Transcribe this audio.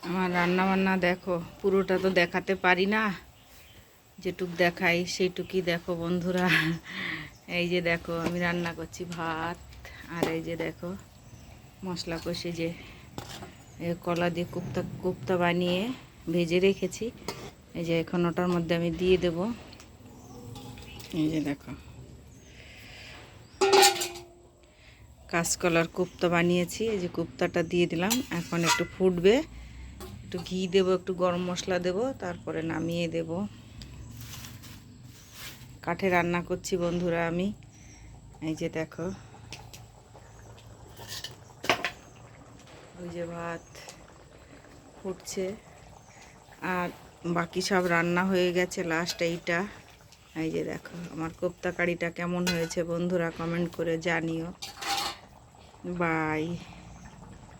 আমার রান্না বান্না দেখো, পুরোটা তো দেখাতে পারি না, যেটুক দেখাই সেইটুকুই দেখো বন্ধুরা। এই যে দেখো আমি রান্না করছি ভাত, আর এই যে দেখো মশলা কষে যে কলা দিয়ে কোপ্তা কোপ্তা বানিয়ে ভেজে রেখেছি, এই যে এখন ওটার মধ্যে আমি দিয়ে দেব। এই যে দেখো কাঁচকলার কোপ্তা বানিয়েছি, এই যে কোপ্তাটা দিয়ে দিলাম। এখন একটু ফুটবে, একটু ঘি দেবো, একটু গরম মশলা দেবো, তারপরে নামিয়ে দেব। কাঠে রান্না করছি বন্ধুরা আমি। এই যে দেখো ওই যে ভাত ফুটছে, আর বাকি সব রান্না হয়ে গেছে, লাস্ট এইটা। এই যে দেখো আমার কোপ্তা কারিটা কেমন হয়েছে বন্ধুরা, কমেন্ট করে জানিও। বাই।